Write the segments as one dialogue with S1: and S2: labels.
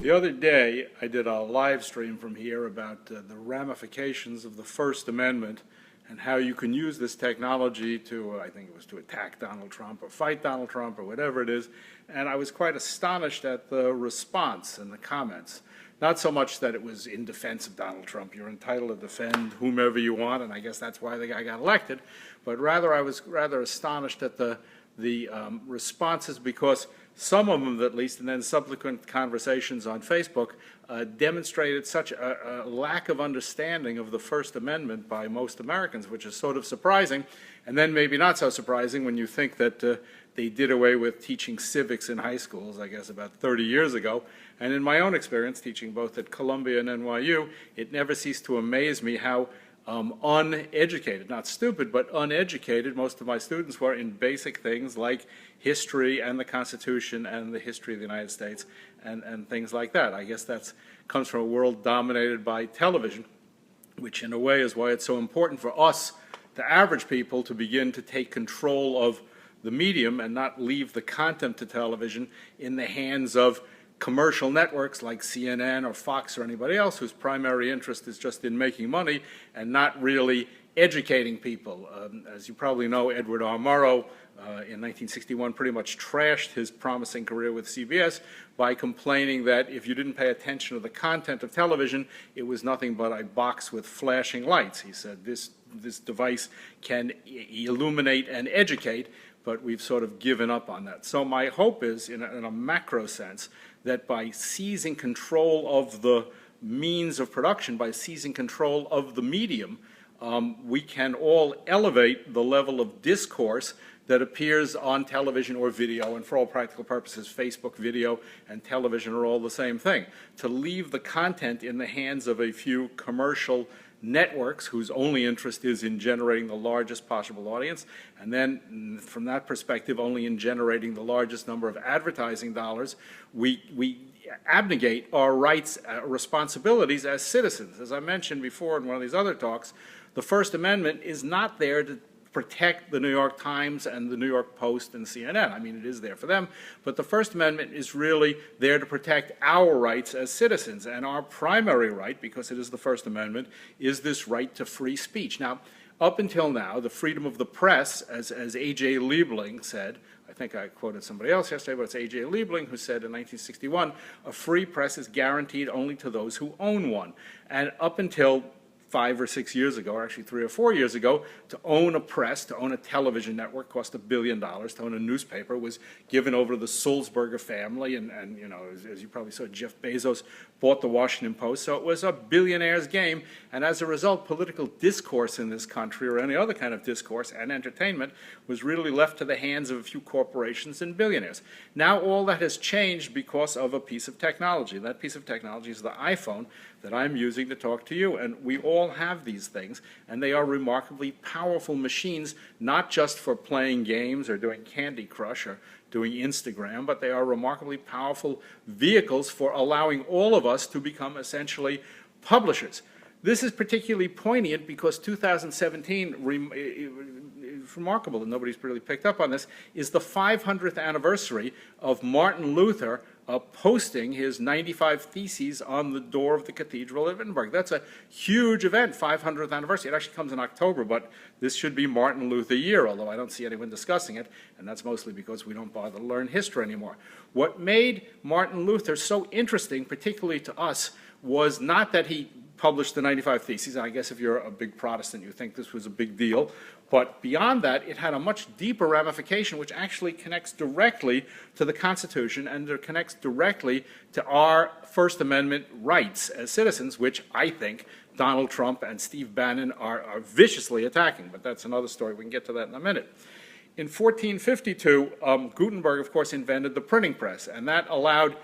S1: The other day, I did a live stream from here about the ramifications of the First Amendment and how you can use this technology to, I think it was to attack Donald Trump or fight Donald Trump or whatever it is. And I was quite astonished at the response and the comments. Not so much that it was in defense of Donald Trump. You're entitled to defend whomever you want, and I guess that's why the guy got elected. But rather, I was rather astonished at the responses, because some of them, at least, and then subsequent conversations on Facebook, demonstrated such a lack of understanding of the First Amendment by most Americans, which is sort of surprising, and then maybe not so surprising when you think that they did away with teaching civics in high schools, I guess, about 30 years ago. And in my own experience, teaching both at Columbia and NYU, it never ceased to amaze me how uneducated, not stupid, but uneducated most of my students were in basic things like history and the Constitution and the history of the United States and things like that. I guess that comes from a world dominated by television, which in a way is why it's so important for us, the average people, to begin to take control of the medium and not leave the content to television in the hands of commercial networks like CNN or Fox or anybody else whose primary interest is just in making money and not really educating people. As you probably know, Edward R. Murrow in 1961 pretty much trashed his promising career with CBS by complaining that if you didn't pay attention to the content of television, it was nothing but a box with flashing lights. He said this device can illuminate and educate, but we've sort of given up on that. So my hope is, in a macro sense, that by seizing control of the means of production, by seizing control of the medium, we can all elevate the level of discourse that appears on television or video, and for all practical purposes, Facebook video and television are all the same thing. To leave the content in the hands of a few commercial networks whose only interest is in generating the largest possible audience, and then from that perspective only in generating the largest number of advertising dollars, we abnegate our rights, responsibilities as citizens. As I mentioned before in one of these other talks, the First Amendment is not there to protect the New York Times and the New York Post and CNN. I mean, it is there for them, but the First Amendment is really there to protect our rights as citizens, and our primary right, because it is the First Amendment, is this right to free speech. Now, up until now, the freedom of the press, as A.J. Liebling said, I think I quoted somebody else yesterday, but it's A.J. Liebling who said in 1961, a free press is guaranteed only to those who own one. And up until 5 or 6 years ago, or actually 3 or 4 years ago, to own a press, to own a television network cost $1 billion. To own a newspaper was given over to the Sulzberger family, and you know, as you probably saw, Jeff Bezos bought the Washington Post, so it was a billionaire's game, and as a result, political discourse in this country, or any other kind of discourse and entertainment, was really left to the hands of a few corporations and billionaires. Now all that has changed because of a piece of technology. That piece of technology is the iPhone that I'm using to talk to you, and we all have these things, and they are remarkably powerful machines, not just for playing games or doing Candy Crush or doing Instagram, but they are remarkably powerful vehicles for allowing all of us to become essentially publishers. This is particularly poignant because 2017, it's remarkable, and nobody's really picked up on this, is the 500th anniversary of Martin Luther posting his 95 Theses on the door of the Cathedral of Wittenberg. That's a huge event, 500th anniversary. It actually comes in October, but this should be Martin Luther year, although I don't see anyone discussing it, and that's mostly because we don't bother to learn history anymore. What made Martin Luther so interesting, particularly to us, was not that he published the 95 Theses. I guess if you're a big Protestant, you think this was a big deal. But beyond that, it had a much deeper ramification, which actually connects directly to the Constitution and it connects directly to our First Amendment rights as citizens, which I think Donald Trump and Steve Bannon are viciously attacking. But that's another story. We can get to that in a minute. In 1452, Gutenberg, of course, invented the printing press, and that allowed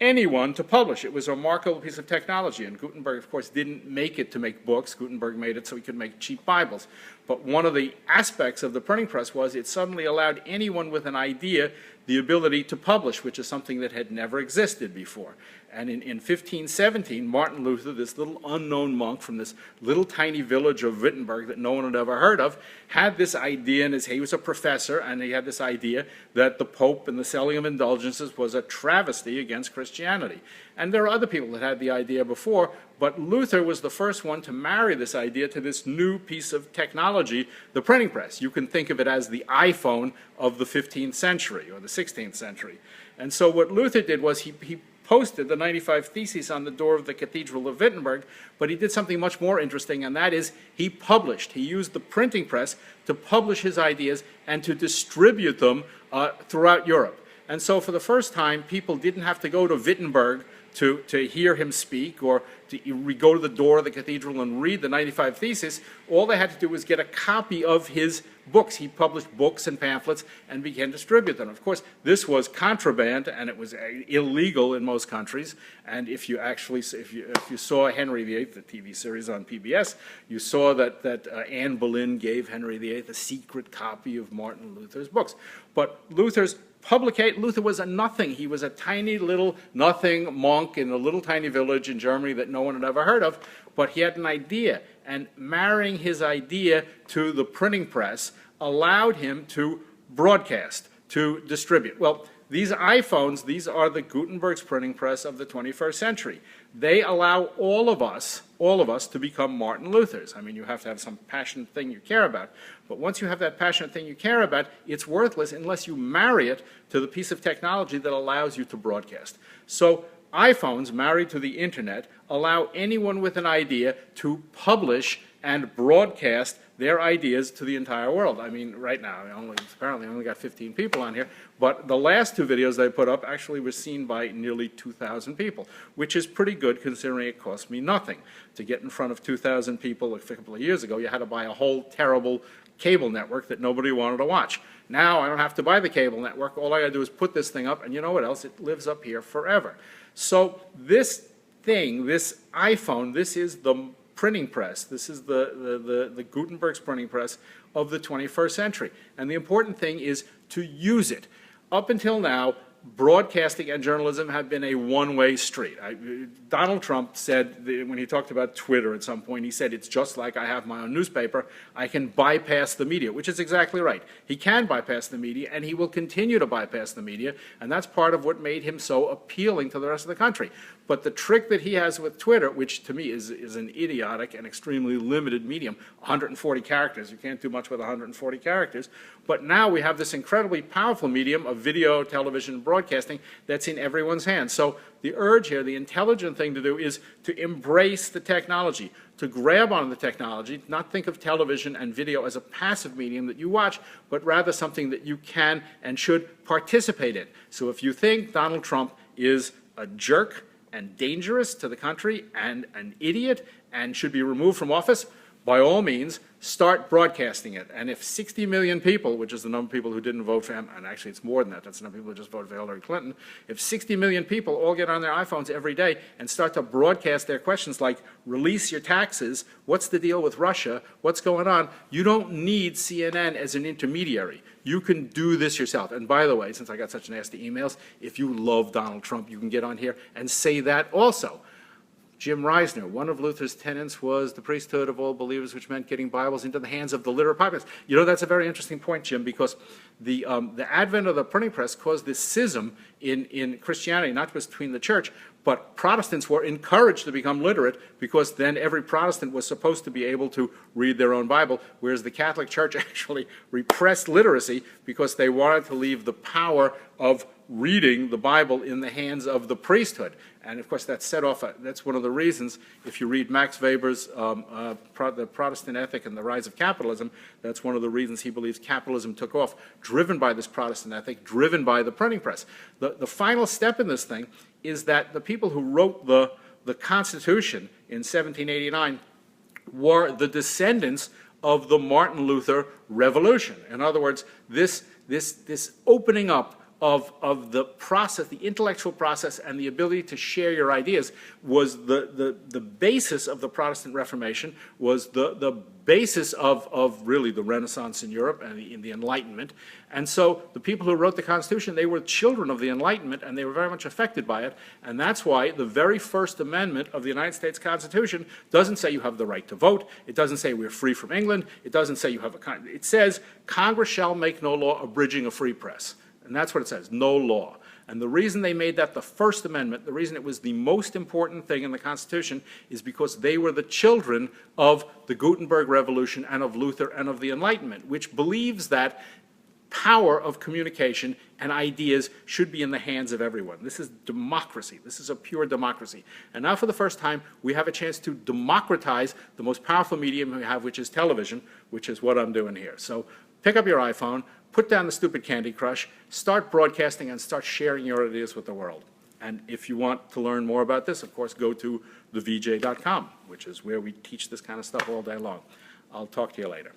S1: anyone to publish. It was a remarkable piece of technology, and Gutenberg, of course, didn't make it to make books. Gutenberg made it so he could make cheap Bibles. But one of the aspects of the printing press was it suddenly allowed anyone with an idea the ability to publish, which is something that had never existed before. And in 1517, Martin Luther, this little unknown monk from this little tiny village of Wittenberg that no one had ever heard of, had this idea, and he was a professor, and he had this idea that the Pope and the selling of indulgences was a travesty against Christianity. And there are other people that had the idea before, but Luther was the first one to marry this idea to this new piece of technology, the printing press. You can think of it as the iPhone of the 15th century or the 16th century. And so what Luther did was he posted the 95 Theses on the door of the Cathedral of Wittenberg, but he did something much more interesting, and that is he published. He used the printing press to publish his ideas and to distribute them throughout Europe. And so for the first time, people didn't have to go to Wittenberg to hear him speak or to go to the door of the cathedral and read the 95 Theses. All they had to do was get a copy of his books. He published books and pamphlets and began to distribute them. Of course, this was contraband, and it was illegal in most countries. And if you actually, if you saw Henry VIII, the TV series on PBS, you saw that Anne Boleyn gave Henry VIII a secret copy of Martin Luther's books. But Luther was a nothing. He was a tiny little nothing monk in a little tiny village in Germany that no one had ever heard of, but he had an idea, and marrying his idea to the printing press allowed him to broadcast, to distribute. Well, these iPhones, these are the Gutenberg's printing press of the 21st century. They allow all of us to become Martin Luthers. I mean, you have to have some passionate thing you care about. But once you have that passionate thing you care about, it's worthless unless you marry it to the piece of technology that allows you to broadcast. So iPhones married to the internet allow anyone with an idea to publish and broadcast their ideas to the entire world. I mean, right now, apparently I only got 15 people on here, but the last two videos they put up actually were seen by nearly 2,000 people, which is pretty good considering it cost me nothing. To get in front of 2,000 people a couple of years ago, you had to buy a whole terrible cable network that nobody wanted to watch. Now I don't have to buy the cable network. All I got to do is put this thing up, and you know what else? It lives up here forever. So this thing, this iPhone, this is the printing press. This is the Gutenberg's printing press of the 21st century. And the important thing is to use it. Up until now, broadcasting and journalism have been a one-way street. Donald Trump said, when he talked about Twitter at some point, he said, it's just like I have my own newspaper. I can bypass the media, which is exactly right. He can bypass the media, and he will continue to bypass the media, and that's part of what made him so appealing to the rest of the country. But the trick that he has with Twitter, which to me is an idiotic and extremely limited medium, 140 characters. You can't do much with 140 characters. But now we have this incredibly powerful medium of video, television, broadcasting that's in everyone's hands. So the urge here, the intelligent thing to do is to embrace the technology, to grab onto the technology, not think of television and video as a passive medium that you watch, but rather something that you can and should participate in. So if you think Donald Trump is a jerk and dangerous to the country and an idiot and should be removed from office, by all means, start broadcasting it. And if 60 million people, which is the number of people who didn't vote for him, and actually it's more than that, that's the number of people who just voted for Hillary Clinton, if 60 million people all get on their iPhones every day and start to broadcast their questions like, release your taxes, what's the deal with Russia, what's going on, you don't need CNN as an intermediary. You can do this yourself. And by the way, since I got such nasty emails, if you love Donald Trump, you can get on here and say that also. Jim Reisner, one of Luther's tenets was the priesthood of all believers, which meant getting Bibles into the hands of the literate populace. You know, that's a very interesting point, Jim, because the advent of the printing press caused this schism in Christianity, not just between the church, but Protestants were encouraged to become literate because then every Protestant was supposed to be able to read their own Bible, whereas the Catholic Church actually repressed literacy because they wanted to leave the power of reading the Bible in the hands of the priesthood. And of course, that set off, that's one of the reasons, if you read Max Weber's The Protestant Ethic and the Rise of Capitalism, that's one of the reasons he believes capitalism took off, driven by this Protestant ethic, driven by the printing press. The final step in this thing is that the people who wrote the Constitution in 1789 were the descendants of the Martin Luther Revolution. In other words, this opening up of the process, the intellectual process, and the ability to share your ideas was the basis of the Protestant Reformation, was the basis of really the Renaissance in Europe and the Enlightenment. And so the people who wrote the Constitution, they were children of the Enlightenment, and they were very much affected by it. And that's why the very first amendment of the United States Constitution doesn't say you have the right to vote. It doesn't say we're free from England. It doesn't say you have it says Congress shall make no law abridging a free press. And that's what it says, no law. And the reason they made that the First Amendment, the reason it was the most important thing in the Constitution, is because they were the children of the Gutenberg Revolution and of Luther and of the Enlightenment, which believes that power of communication and ideas should be in the hands of everyone. This is democracy. This is a pure democracy. And now for the first time, we have a chance to democratize the most powerful medium we have, which is television, which is what I'm doing here. So pick up your iPhone, put down the stupid Candy Crush, start broadcasting, and start sharing your ideas with the world. And if you want to learn more about this, of course, go to thevj.com, which is where we teach this kind of stuff all day long. I'll talk to you later.